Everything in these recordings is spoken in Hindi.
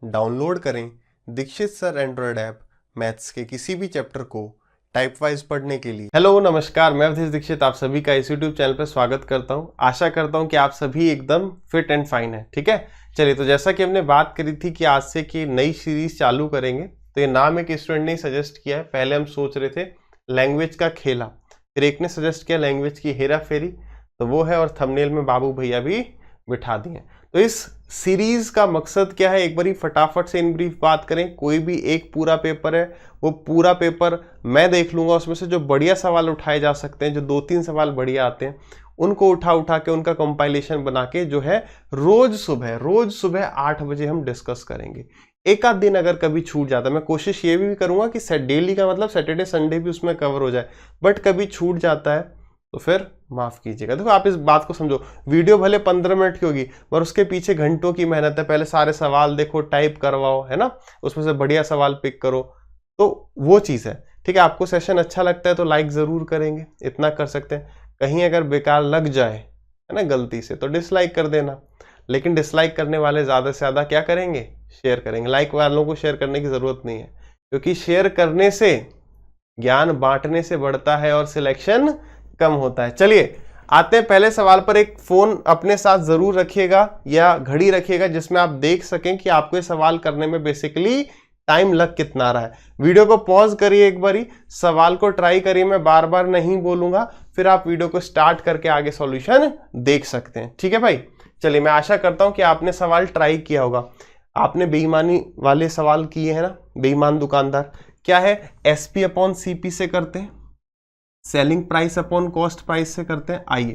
डाउनलोड करें Dikshit sir Android app maths के किसी भी चैप्टर को टाइप वाइज पढ़ने के लिए। हेलो नमस्कार, मैं अवधेश दीक्षित आप सभी का इस यूट्यूब चैनल पर स्वागत करता हूं। आशा करता हूं कि आप सभी एकदम फिट एंड फाइन है। ठीक है, चलिए तो जैसा कि हमने बात करी थी कि आज से कि नई सीरीज चालू करेंगे, तो ये नाम एक स्टूडेंट ने सजेस्ट किया है। पहले हम सोच रहे थे लैंग्वेज का खेला, फिर एक ने सजेस्ट किया लैंग्वेज की हेरा फेरी, तो वो है, और थंबनेल में बाबू भैया भी बिठा दिए। तो इस सीरीज का मकसद क्या है, एक बारी फटाफट से इन ब्रीफ बात करें। कोई भी एक पूरा पेपर है, वो पूरा पेपर मैं देख लूंगा, उसमें से जो बढ़िया सवाल उठाए जा सकते हैं, जो 2-3 सवाल बढ़िया आते हैं, उनको उठा के उनका कंपाइलेशन बना के जो है रोज सुबह 8 बजे हम डिस्कस करेंगे। एक आध दिन अगर कभी छूट जाता है, मैं कोशिश ये भी करूंगा कि डेली का मतलब सैटरडे संडे भी उसमें कवर हो जाए, बट कभी छूट जाता है तो फिर माफ कीजिएगा। देखो आप इस बात को समझो, वीडियो भले 15 मिनट की होगी पर उसके पीछे घंटों की मेहनत है। पहले सारे सवाल देखो, टाइप करवाओ, है ना, उसमें से बढ़िया सवाल पिक करो, तो वो चीज है। ठीक है, आपको सेशन अच्छा लगता है तो लाइक जरूर करेंगे, इतना कर सकते हैं। कहीं अगर बेकार लग जाए, है ना, गलती से, तो डिसलाइक कर देना। लेकिन डिसलाइक करने वाले ज्यादा से ज्यादा क्या करेंगे, शेयर करेंगे। लाइक वालों को शेयर करने की जरूरत नहीं है, क्योंकि शेयर करने से ज्ञान बांटने से बढ़ता है और सिलेक्शन कम होता है। चलिए आते हैं पहले सवाल पर। एक फोन अपने साथ जरूर रखिएगा या घड़ी रखिएगा, जिसमें आप देख सकें कि आपको ये सवाल करने में बेसिकली टाइम लग कितना रहा है। वीडियो को पॉज करिए, एक बारी सवाल को ट्राई करिए, मैं बार बार नहीं बोलूंगा, फिर आप वीडियो को स्टार्ट करके आगे सॉल्यूशन देख सकते हैं। ठीक है भाई, चलिए मैं आशा करता हूं कि आपने सवाल ट्राई किया होगा। आपने बेईमानी वाले सवाल किए हैं ना, बेईमान दुकानदार क्या है, एसपी अपॉन सीपी से करते हैं, selling price upon cost price से करते हैं। आइए,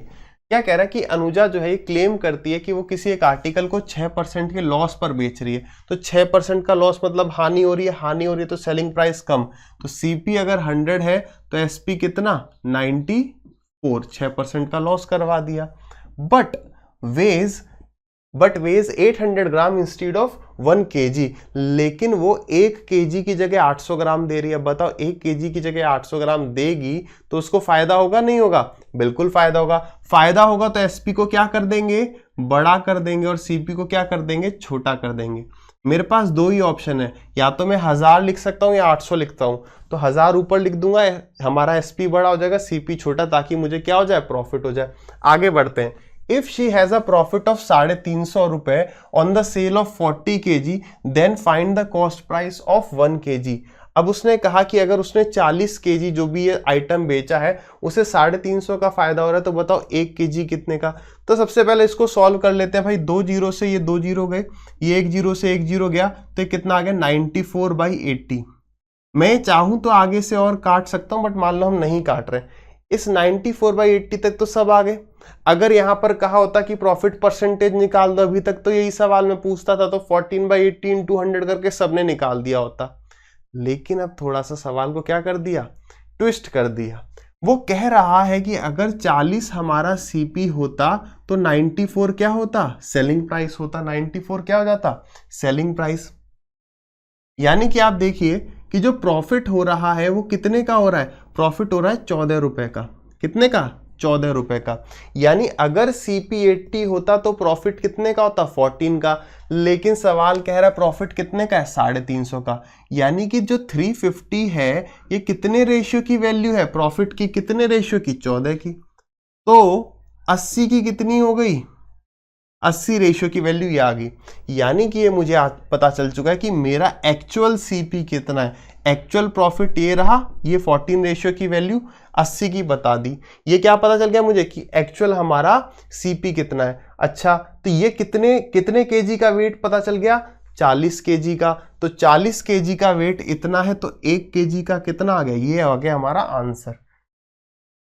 क्या कह रहा है कि अनुजा जो है ये क्लेम करती है कि वो किसी एक आर्टिकल को 6% के लॉस पर बेच रही है। तो 6% का लॉस मतलब हानि हो रही है, तो सेलिंग प्राइस कम। तो सीपी अगर 100 है तो एसपी कितना, 94, 6% का लॉस करवा दिया। But weighs 800 gram instead of 1 kg, लेकिन वो 1 kg की जगह 800 ग्राम दे रही है। बताओ 1 kg की जगह 800 ग्राम देगी तो उसको फायदा होगा नहीं होगा? बिल्कुल फायदा होगा। फायदा होगा तो एसपी को क्या कर देंगे, बड़ा कर देंगे, और सीपी को क्या कर देंगे, छोटा कर देंगे। मेरे पास दो ही ऑप्शन है, या तो मैं 1000 लिख सकता हूं या 800 लिखता हूं। तो 1000 ऊपर लिख दूंगा, हमारा एसपी बड़ा हो जाएगा, सीपी छोटा, ताकि मुझे क्या हो जाए, प्रॉफिट हो जाए। आगे बढ़ते हैं। If she has a profit of 350 रुपए on the sale of 40 kg, then find the cost price of 1 kg। अब उसने कहा कि अगर उसने 40 kg जो भी ये आइटम बेचा है उसे 350 का फायदा हो रहा है, तो बताओ 1 kg कितने का। तो सबसे पहले इसको सॉल्व कर लेते हैं भाई। 2 जीरो से ये 2 जीरो गए, ये 1 जीरो से 1 जीरो गया, तो ये कितना आ गया, 94/80। मैं चाहूं तो आगे से और काट सकता हूं, बट मान लो हम नहीं काट रहे, इस 94/80 तक तो सब आ गए। अगर यहां पर कहा होता कि प्रॉफिट परसेंटेज निकाल दो, अभी तक तो यही सवाल में पूछता था, तो 14/80 × 100 करके सबने निकाल दिया होता। लेकिन अब थोड़ा सा सवाल को क्या कर दिया, ट्विस्ट कर दिया। वो कह रहा है कि अगर 40 हमारा सीपी होता तो 94 क्या होता, सेलिंग प्राइस होता। 94 क्या हो जाता, सेलिंग प्राइस। यानी कि आप देखिए कि जो प्रॉफिट हो रहा है वो कितने का हो रहा है, प्रॉफिट हो रहा है 14 रुपए का। कितने का, 14 रुपए का। यानी अगर सीपी 80 होता तो प्रॉफिट कितने का होता, 14 का। लेकिन सवाल कह रहा है प्रॉफिट कितने का है, 350 का। यानी कि जो 350 है ये कितने रेशियो की वैल्यू है, प्रॉफिट की कितने रेशियो की, 14 की। तो 80 की कितनी हो गई, 80 रेशियो की वैल्यू ये आ गई। यानी कि ये मुझे पता चल चुका है कि मेरा एक्चुअल सीपी कितना है। एक्चुअल प्रॉफिट ये रहा, ये 14 रेशियो की वैल्यू 80 की बता दी। ये क्या पता चल गया मुझे कि एक्चुअल हमारा सीपी कितना है। अच्छा, तो ये कितने केजी का वेट पता चल गया, 40 केजी का। तो 40 केजी का वेट इतना है, तो 1 केजी का कितना आ गया, ये आ गया हमारा आंसर।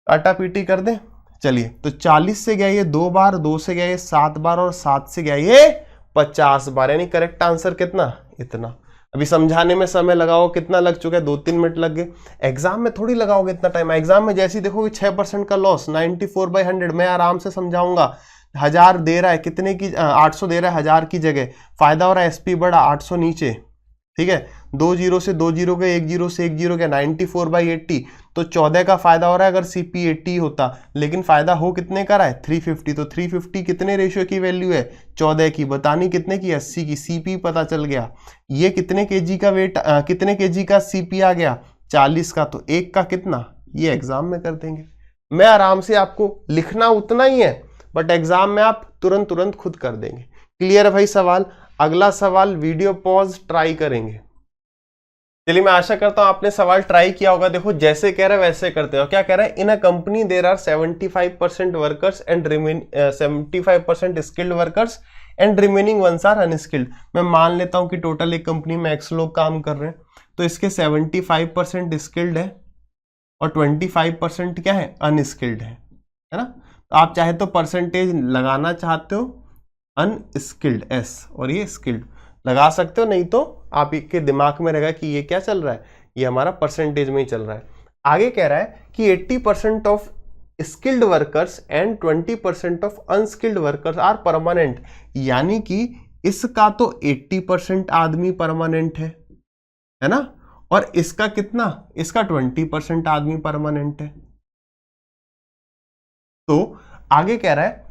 काटा पीटी कर दे। चलिए, तो 40 से गया ये 2 बार, 2 से गया ये 7 बार, और 7 से गया ये 50 बार। यानी करेक्ट आंसर कितना, इतना। अभी समझाने में समय लगाओ, कितना लग चुका है, 2-3 मिनट लग गए। एग्जाम में थोड़ी लगाओगे इतना टाइम। एग्जाम में जैसे ही देखोगे 6% का लॉस, 94/100, मैं आराम से समझाऊंगा। 1000 दे रहा है, कितने की, 800 दे रहा है 1000 की जगह, फायदा हो रहा है एसपी बड़ा, 800 नीचे। ठीक है, 2 जीरो से 2 जीरो गए, 1 जीरो से 1 जीरो गया, 94/80, तो 14 का फायदा हो रहा है अगर CP 80 होता, लेकिन फायदा हो कितने का रहा है 350, तो 350 कितने रेशियो की वैल्यू है 14 की, बतानी कितने की 80 की, CP पता चल गया। ये कितने केजी का वेट, कितने केजी का CP आ गया 40 का, तो 1 का कितना, ये एग्जाम में कर देंगे। मैं आराम से, आपको लिखना उतना ही है बट एग्जाम में आप तुरंत खुद कर देंगे। क्लियर है भाई सवाल? अगला सवाल वीडियो पॉज ट्राई करेंगे। चलिए मैं आशा करता हूं आपने सवाल ट्राई किया होगा। देखो जैसे कह रहा है वैसे करते हो। क्या कह रहा है, in a company there are 75% workers and 75% skilled workers and remaining ones are unskilled. मैं मान लेता हूं कि टोटल एक कंपनी में X लोग काम कर रहे हैं, तो इसके 75% स्किल्ड है और 25% क्या है अनस्किल्ड है ना। तो आप चाहे तो परसेंटेज लगाना चाहते हो अनस्किल्ड S और ये स्किल्ड लगा सकते हो, नहीं तो आप के दिमाग में रहेगा कि ये क्या चल रहा है, ये हमारा परसेंटेज में ही चल रहा है। आगे कह रहा है कि 80% of skilled workers and 20% of unskilled workers are permanent, यानी कि इसका तो 80% आदमी परमानेंट है ना, और इसका कितना, इसका 20% आदमी परमानेंट है। तो आगे कह रहा है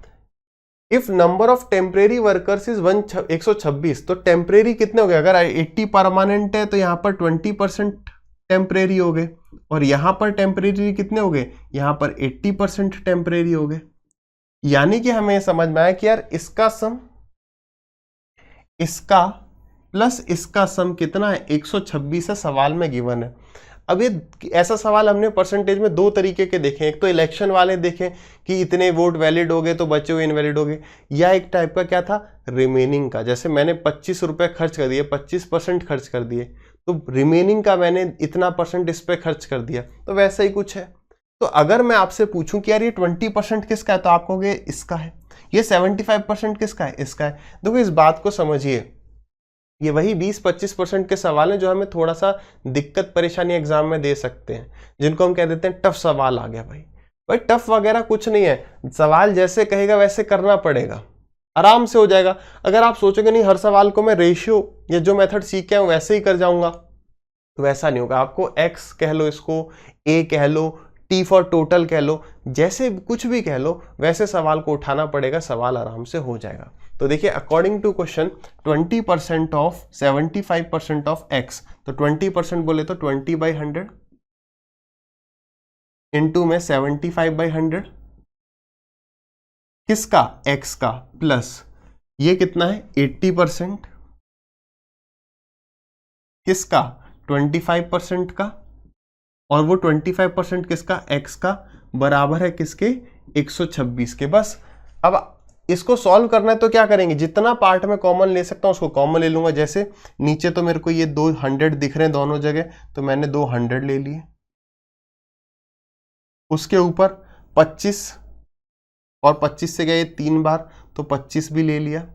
if number of temporary workers is 126, तो टेम्परेरी कितने हो गए, अगर 80 परमानेंट है तो यहां पर 20% टेम्परेरी हो गए, और यहां पर टेम्परेरी कितने हो गए, यहां पर 80% टेम्परेरी हो गए। यानी कि हमें समझ में आया कि यार इसका सम, इसका प्लस इसका सम कितना है 126 है, सवाल में गिवन है। अब ये ऐसा सवाल हमने परसेंटेज में दो तरीके के देखे, एक तो इलेक्शन वाले देखे कि इतने वोट वैलिड हो गए तो बचे हुए इनवैलिड हो गए, या एक टाइप का क्या था रिमेनिंग का, जैसे मैंने 25 रुपए खर्च कर दिए, 25% खर्च कर दिए, तो रिमेनिंग का मैंने इतना परसेंट इस पे खर्च कर दिया, तो वैसा ही कुछ है। तो अगर मैं आपसे पूछूं कि यार ये 20% किसका है, तो आप कहोगे इसका है, ये 75% किसका है, इसका है। देखो इस बात को समझिए, ये वही 20-25% के सवाल हैं जो हमें थोड़ा सा दिक्कत परेशानी एग्जाम में दे सकते हैं, जिनको हम कह देते हैं टफ सवाल आ गया। भाई टफ वगैरह कुछ नहीं है, सवाल जैसे कहेगा वैसे करना पड़ेगा, आराम से हो जाएगा। अगर आप सोचोगे नहीं हर सवाल को मैं रेशियो या जो मेथड सीख के आऊं वैसे ही कर जाऊंगा, तो वैसा नहीं होगा। आपको X कह लो, इसको A कह लो, T फॉर टोटल कह लो, जैसे कुछ भी कह लो वैसे सवाल को उठाना पड़ेगा, सवाल आराम से हो जाएगा। तो देखिए according to question 20% of 75% of X, तो 20% बोले तो 20/100 इंटू में 75/100 किसका, X का, प्लस ये कितना है 80% किसका 25% का, और वो 25% किसका X का बराबर है किसके 126 के। बस अब इसको सॉल्व करना है तो क्या करेंगे, जितना पार्ट में कॉमन ले सकता हूं उसको कॉमन ले लूंगा। जैसे नीचे तो मेरे को ये 200 दिख रहे हैं दोनों जगह, तो मैंने 200 ले लिए, उसके ऊपर 25 और 25 से गया ये 3 बार तो 25 भी ले लिया,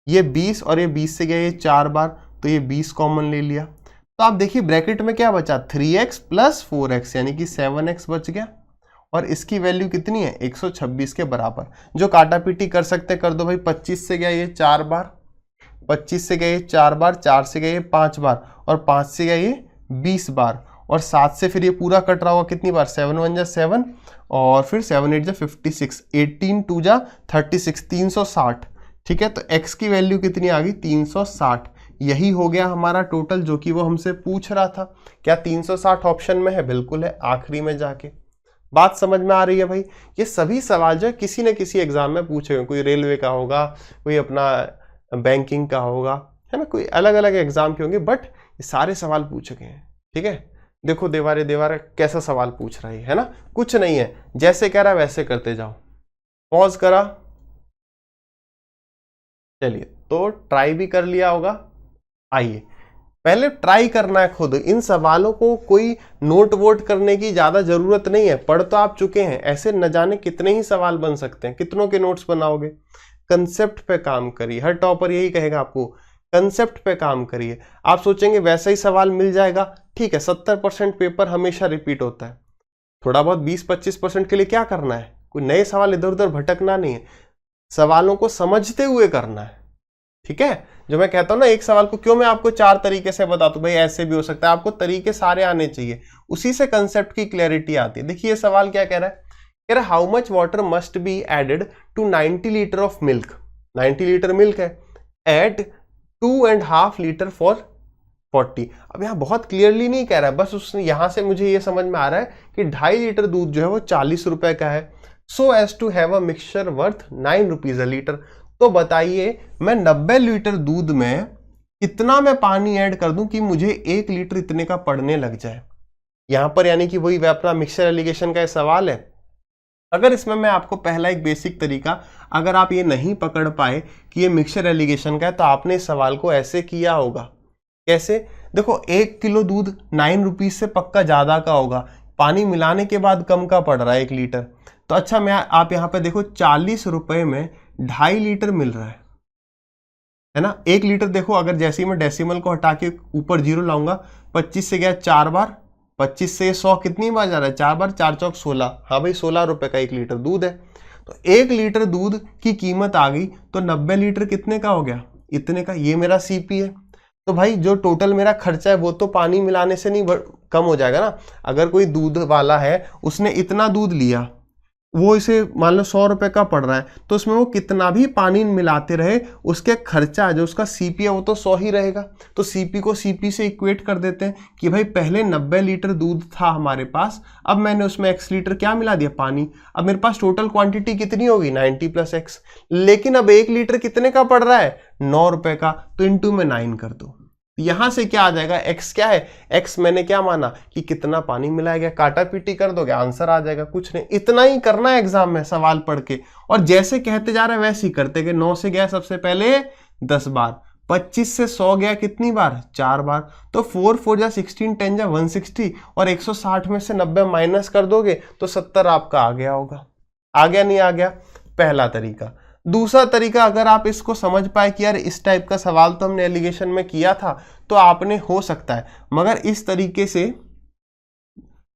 ये 20 और ये 20 से गया ये 4 बार तो ये 20 कॉमन ले लिया। तो आप देखिए ब्रैकेट में क्या बचा 3x प्लस 4x यानी कि 7x बच गया, और इसकी वैल्यू कितनी है 126 के बराबर। जो काटा पीटी कर सकते कर दो भाई, 25 से गया ये 4 बार, 25 से गया ये 4 बार, 4 से गया ये 5 बार, और 5 से गया ये 20 बार, और 7 से फिर ये पूरा कट रहा होगा कितनी बार 7 1 जा 7 और फिर 7 8 जा 56, 18 2 जा 36, 360। ठीक है, तो x की वैल्यू कितनी आ गई 360। यही हो गया हमारा टोटल जो कि वो हमसे पूछ रहा था। क्या 360 ऑप्शन में है? बिल्कुल है, आखिरी में जाके। बात समझ में आ रही है भाई? ये सभी सवाल जो है किसी न किसी एग्जाम में पूछे हुए, कोई रेलवे का होगा, कोई अपना बैंकिंग का होगा, है ना, कोई अलग अलग एग्जाम के होंगे, बट ये सारे सवाल पूछे गए हैं। ठीक है, देखो देवारे देवारे कैसा सवाल पूछ रहा है ना, कुछ नहीं है, जैसे कह रहा है वैसे करते जाओ। पॉज करा, चलिए तो ट्राई भी कर लिया होगा। आइए पहले ट्राई करना है खुद। इन सवालों को कोई नोट वोट करने की ज्यादा जरूरत नहीं है, पढ़ तो आप चुके हैं। ऐसे न जाने कितने ही सवाल बन सकते हैं, कितनों के नोट्स बनाओगे। कंसेप्ट पे काम करिए, हर टॉपर यही कहेगा आपको, कंसेप्ट पे काम करिए। आप सोचेंगे वैसा ही सवाल मिल जाएगा, ठीक है, 70% पेपर हमेशा रिपीट होता है, थोड़ा बहुत 20-25% के लिए क्या करना है, कोई नए सवाल इधर उधर भटकना नहीं है, सवालों को समझते हुए करना है। ठीक है, जो मैं कहता हूं ना एक सवाल को क्यों मैं आपको 4 तरीके से बताता हूं, भाई ऐसे भी हो सकता है, आपको तरीके सारे आने चाहिए, उसी से कंसेप्ट की क्लैरिटी आती है। देखिए ये सवाल क्या कह रहा है, कह रहा है how much water must be added to 90 litre of milk, 90 litre milk है, एट 2.5 लीटर फॉर 40। अब यहाँ बहुत क्लियरली नहीं कह रहा है, बस उसने यहां से मुझे ये समझ में आ रहा है कि 2.5 लीटर दूध जो है वो 40 रुपए का है, so as to have a mixture worth 9 rupees a litre. तो बताइए मैं 90 लीटर दूध में कितना मैं पानी ऐड कर दूं कि मुझे 1 लीटर इतने का पड़ने लग जाए। यहां पर यानी कि वही अपना मिक्सचर एलिगेशन का सवाल है। अगर इसमें मैं आपको पहला एक बेसिक तरीका, अगर आप ये नहीं पकड़ पाए कि ये मिक्सचर एलिगेशन का है, तो आपने इस सवाल को ऐसे किया होगा। कैसे? देखो 1 किलो दूध 9 रुपीज से पक्का ज्यादा का होगा, पानी मिलाने के बाद कम का पड़ रहा है 1 लीटर। तो अच्छा मैं आप यहाँ पे देखो 40 रुपए में 2.5 लीटर मिल रहा है ना। 1 लीटर देखो अगर जैसे ही मैं डेसिमल को हटा के ऊपर जीरो लाऊंगा, 25 से गया 4 बार, 25 से 100 कितनी बार जा रहा है, 4 बार, 4 चौक 16, हाँ भाई 16 रुपए का 1 लीटर दूध है। तो 1 लीटर दूध की कीमत आ गई, तो 90 लीटर कितने का हो गया, इतने का। ये मेरा सीपी है। तो भाई जो टोटल मेरा खर्चा है वो तो पानी मिलाने से नहीं कम हो जाएगा ना। अगर कोई दूध वाला है उसने इतना दूध लिया, वो इसे मान लो 100 रुपए का पड़ रहा है, तो उसमें वो कितना भी पानी मिलाते रहे उसके खर्चा जो उसका सीपी है वो तो 100 ही रहेगा। तो सीपी को सीपी से इक्वेट कर देते हैं कि भाई पहले 90 लीटर दूध था हमारे पास, अब मैंने उसमें x लीटर क्या मिला दिया, पानी। अब मेरे पास टोटल क्वांटिटी कितनी होगी, 90 + x। लेकिन अब 1 लीटर कितने का पड़ रहा है, 9 रुपए का, तो इंटू में 9 कर दो। यहां से क्या आ जाएगा, x क्या है, x मैंने क्या माना कि कितना पानी मिलाया गया, काटा पीटी कर दोगे आंसर आ जाएगा। कुछ नहीं, इतना ही करना है एग्जाम में सवाल पढ़ के, और जैसे कहते जा रहे हैं वैसे ही करते गए। 9 से गया सबसे पहले 10 बार, 25 से 100 गया कितनी बार, 4 बार। तो 4 4 जा 16, 10 जा 160, और 160 में से 90 माइनस कर दोगे तो 70 आपका आ गया होगा। आ गया नहीं आ गया, पहला तरीका। दूसरा तरीका, अगर आप इसको समझ पाए कि यार इस टाइप का सवाल तो हमने एलिगेशन में किया था, तो आपने हो सकता है, मगर इस तरीके से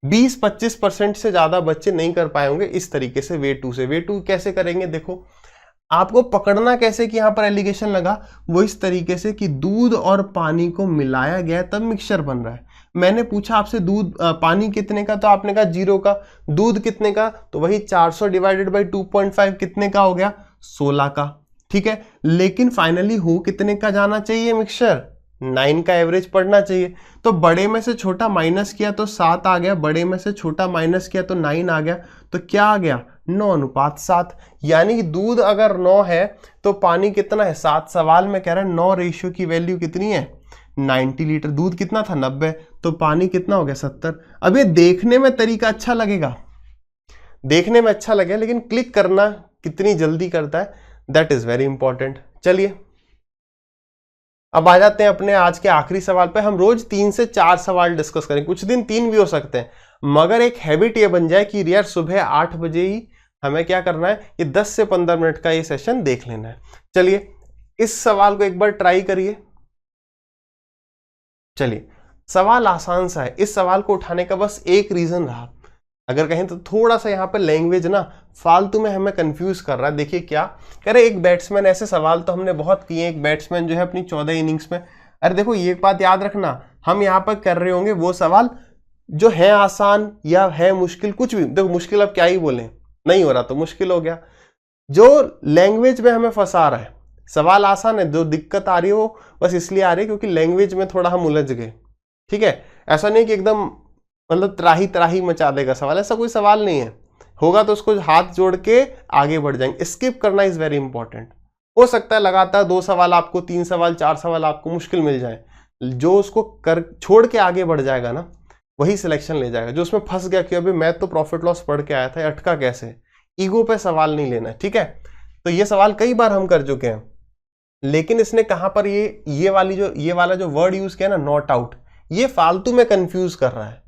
20-25% से ज्यादा बच्चे नहीं कर पाए होंगे इस तरीके से वे टू से। वे टू कैसे करेंगे, देखो आपको पकड़ना कैसे कि यहां पर एलिगेशन लगा, वो इस तरीके से कि दूध और पानी को मिलाया गया तब मिक्सचर बन रहा है। मैंने पूछा आपसे दूध पानी कितने का, तो आपने कहा 0 का। दूध कितने का, तो वही 400 डिवाइडेड बाई 2.5 कितने का हो गया, 16 का। ठीक है, लेकिन फाइनली हो कितने का जाना चाहिए मिक्सचर, 9 का एवरेज पढ़ना चाहिए। तो बड़े में से छोटा माइनस किया तो 7 आ गया, बड़े में से छोटा माइनस किया तो 9 आ गया। तो क्या आ गया, 9:7। यानी कि दूध अगर 9 है तो पानी कितना है, 7। सवाल में कह रहा है 9 रेशियो की वैल्यू कितनी है, 90 लीटर। दूध कितना था, 90, तो पानी कितना हो गया, 70। अब ये देखने में तरीका अच्छा लगेगा, देखने में अच्छा लगेगा, लेकिन क्लिक करना कितनी जल्दी करता है, दैट इज वेरी इंपॉर्टेंट। चलिए अब आ जाते हैं अपने आज के आखिरी सवाल पे। हम रोज 3 से 4 सवाल डिस्कस करें, कुछ दिन 3 भी हो सकते हैं, मगर एक हैबिट ये बन जाए कि यार सुबह 8 बजे ही हमें क्या करना है, ये 10 से 15 मिनट का ये सेशन देख लेना है। चलिए इस सवाल को एक बार ट्राई करिए। चलिए सवाल आसान सा है, इस सवाल को उठाने का बस एक रीजन रहा, अगर कहें तो थोड़ा सा यहाँ पे लैंग्वेज ना फालतू में हमें कंफ्यूज कर रहा है। देखिए क्या कह रहे, एक बैट्समैन, ऐसे सवाल तो हमने बहुत किए, एक बैट्समैन जो है अपनी 14 इनिंग्स में, अरे देखो ये बात याद रखना, हम यहाँ पर कर रहे होंगे वो सवाल जो है आसान या है मुश्किल, कुछ भी। देखो मुश्किल अब क्या ही बोले, नहीं हो रहा तो मुश्किल हो गया। जो लैंग्वेज में हमें फंसा रहा है, सवाल आसान है, जो दिक्कत आ रही है वो बस इसलिए आ रही है क्योंकि लैंग्वेज में थोड़ा हम उलझ गए। ठीक है, ऐसा नहीं कि एकदम मतलब त्राही त्राही मचा देगा सवाल, ऐसा कोई सवाल नहीं है। होगा तो उसको हाथ जोड़ के आगे बढ़ जाएंगे। स्किप करना इज वेरी इंपॉर्टेंट। हो सकता है लगातार 2 सवाल आपको, 3 सवाल, 4 सवाल आपको मुश्किल मिल जाए, जो उसको कर छोड़ के आगे बढ़ जाएगा ना वही सिलेक्शन ले जाएगा। जो उसमें फंस गया कि अभी मैं तो प्रॉफिट लॉस पढ़ के आया था, अटका कैसे, ईगो पे सवाल नहीं लेना। ठीक है, तो ये सवाल कई बार हम कर चुके हैं, लेकिन इसने कहां पर ये वाला जो वर्ड यूज किया ना, नॉट आउट, ये फालतू में कंफ्यूज कर रहा है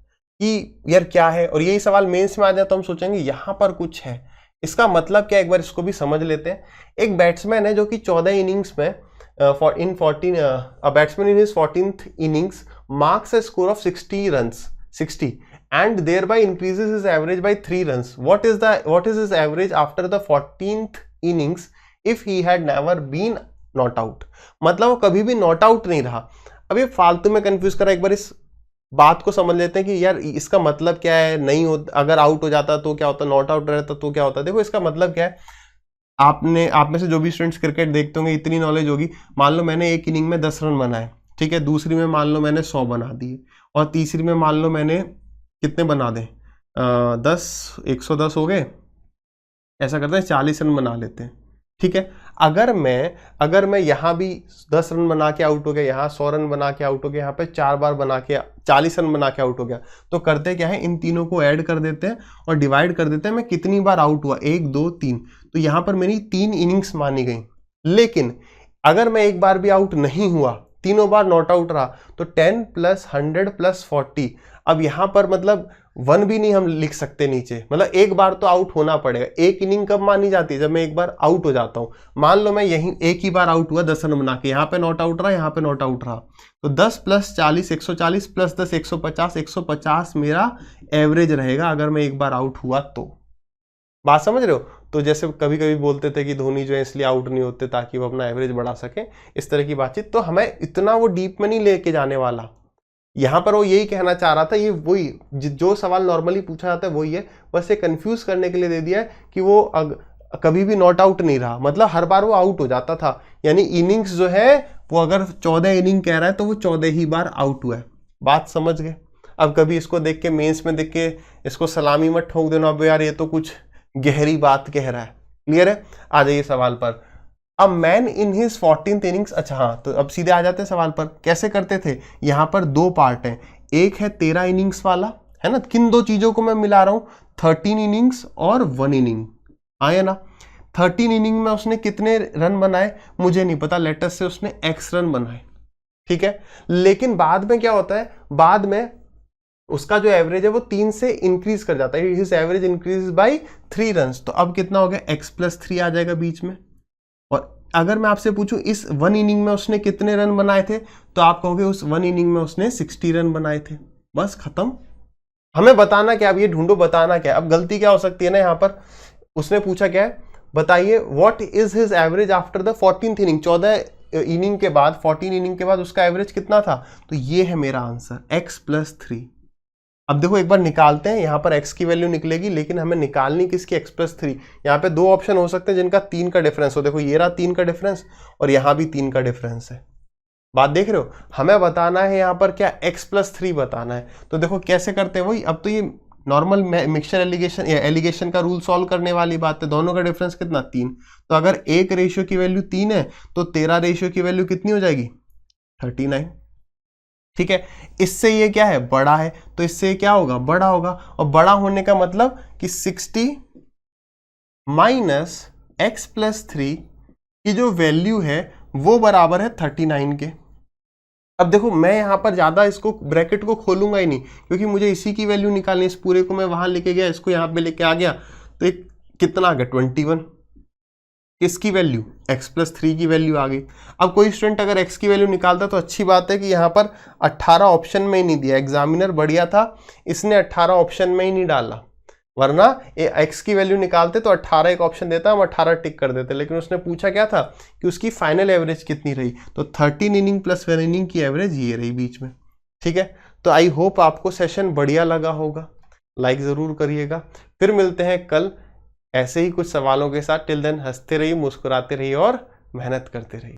कि यार क्या है। और यही सवाल मेंस में आ जाए तो हम सोचेंगे यहां पर कुछ है, इसका मतलब क्या, एक बार इसको भी समझ लेते हैं। एक बैट्समैन है जो कि 14 इनिंग्स में batsman in his 14th innings marks a score of 60 runs, 60, and thereby increases his average by 3 runs. What is his average after the 14th innings if he had never been not out, मतलब वो कभी भी नॉट आउट नहीं रहा। अब ये फालतू में कंफ्यूज करा, एक बार इस बात को समझ लेते हैं कि यार इसका मतलब क्या है, नहीं हो अगर आउट हो जाता तो क्या होता, नॉट आउट रहता तो क्या होता। देखो इसका मतलब क्या है, आप में से जो भी स्टूडेंट्स क्रिकेट देखते होंगे इतनी नॉलेज होगी, मान लो मैंने एक इनिंग में 10 रन बनाए, ठीक है, दूसरी में मान लो मैंने 100 बना दिए, और तीसरी में मान लो मैंने कितने बना दें, 10, 110 हो गए, ऐसा करते हैं 40 रन बना लेते हैं, ठीक है। अगर मैं यहाँ भी 10 रन बना के आउट हो गया, यहाँ 100 रन बना के आउट हो गया, यहाँ पे 4 बार बना के 40 रन बना के आउट हो गया, तो करते क्या है, इन तीनों को ऐड कर देते हैं और डिवाइड कर देते हैं मैं कितनी बार आउट हुआ, 1 2 3, तो यहाँ पर मेरी 3 इनिंग्स मानी गई। लेकिन अगर मैं एक बार भी आउट नहीं हुआ, तीनों बार नॉट आउट रहा, तो 10 + 100 + 40, अब यहां पर मतलब 1 भी नहीं हम लिख सकते नीचे, मतलब एक बार तो आउट होना पड़ेगा। एक इनिंग कब मानी जाती है, जब मैं एक बार आउट हो जाता हूं। मान लो मैं यहीं एक ही बार आउट हुआ 10 रन बना के, यहाँ पे नॉट आउट रहा, यहाँ पे नॉट आउट रहा, तो 10 + 40 140 + 10 150, 150 मेरा एवरेज रहेगा अगर मैं एक बार आउट हुआ तो। बात समझ रहे हो। तो जैसे कभी कभी बोलते थे कि धोनी जो है इसलिए आउट नहीं होते ताकि वो अपना एवरेज बढ़ा सके, इस तरह की बातचीत, तो हमें इतना वो डीप में नहीं लेके जाने वाला। यहां पर वो यही कहना चाह रहा था, ये वही जो सवाल नॉर्मली पूछा जाता है वही है, बस ये कंफ्यूज करने के लिए दे दिया है कि वो कभी भी नॉट आउट नहीं रहा, मतलब हर बार वो आउट हो जाता था। यानी इनिंग्स जो है वो अगर 14 इनिंग कह रहा है तो वो 14 ही बार आउट हुआ है। बात समझ गए। अब कभी इसको देख के मेंस में देख के इसको सलामी मत ठोक देना, अब यार ये तो कुछ गहरी बात कह रहा है। क्लियर है। आ जाइए सवाल पर। A man in his 14th innings, अच्छा हाँ, तो अब सीधे आ जाते हैं सवाल पर। कैसे करते थे, यहाँ पर 2 पार्ट हैं, एक है 13 इनिंग्स वाला, है ना, किन 2 चीजों को मैं मिला रहा हूं, 13 इनिंग्स और 1 इनिंग, आया ना। 13 इनिंग में उसने कितने रन बनाए मुझे नहीं पता, लेटर से उसने x रन बनाए, ठीक है। लेकिन बाद में क्या होता है, बाद में उसका जो एवरेज है वो 3 से इंक्रीज कर जाता है, his average increase by 3 run. तो अब कितना हो गया, x + 3 आ जाएगा बीच में। और अगर मैं आपसे पूछूं इस 1 इनिंग में उसने कितने रन बनाए थे, तो आप कहोगे उस 1 इनिंग में उसने 60 रन बनाए थे। बस खत्म। हमें बताना क्या, अब ये ढूंढो बताना क्या। अब गलती क्या हो सकती है ना, यहां पर उसने पूछा क्या है, बताइए what is his average after the 14th inning, 14 inning के बाद, 14 इनिंग के बाद उसका एवरेज कितना था, तो ये है मेरा आंसर, x + 3। अब देखो एक बार निकालते हैं, यहां पर x की वैल्यू निकलेगी, लेकिन हमें निकालनी किसकी, x + 3। यहाँ पे 2 ऑप्शन हो सकते हैं जिनका 3 का डिफरेंस हो, देखो ये रहा 3 का डिफरेंस और यहां भी 3 का डिफरेंस है। बात देख रहे हो। हमें बताना है यहाँ पर क्या, x + 3 बताना है। तो देखो कैसे करते हैं वही, अब तो ये नॉर्मल मिक्सचर एलिगेशन या एलिगेशन का रूल सॉल्व करने वाली बात है। दोनों का डिफरेंस कितना, 3। तो अगर एक रेशियो की वैल्यू 3 है तो 13 रेशियो की वैल्यू कितनी हो जाएगी, 39, ठीक है। इससे ये क्या है, बड़ा है, तो इससे क्या होगा, बड़ा होगा। और बड़ा होने का मतलब कि 60 - x + 3 की जो वैल्यू है वो बराबर है 39 के। अब देखो मैं यहां पर ज्यादा इसको ब्रैकेट को खोलूंगा ही नहीं, क्योंकि मुझे इसी की वैल्यू निकालनी। इस पूरे को मैं वहां लेके गया, इसको यहां पे लेके आ गया, तो एक कितना आ गया, 21। किसकी वैल्यू, x + 3 की वैल्यू आ गई। अब कोई स्टूडेंट अगर x की वैल्यू निकालता तो अच्छी बात है कि यहाँ पर 18 ऑप्शन में ही नहीं दिया, एग्जामिनर बढ़िया था, इसने 18 ऑप्शन में ही नहीं डाला, वरना x की वैल्यू निकालते तो 18 एक ऑप्शन देता, हम 18 टिक कर देते। लेकिन उसने पूछा क्या था कि उसकी फाइनल एवरेज कितनी रही, तो 13 इनिंग + 1 इनिंग की एवरेज ये रही बीच में, ठीक है। तो आई होप आपको सेशन बढ़िया लगा होगा, लाइक जरूर करिएगा। फिर मिलते हैं कल ऐसे ही कुछ सवालों के साथ। टिल देन हंसते रहिए, मुस्कुराते रहिए और मेहनत करते रहिए।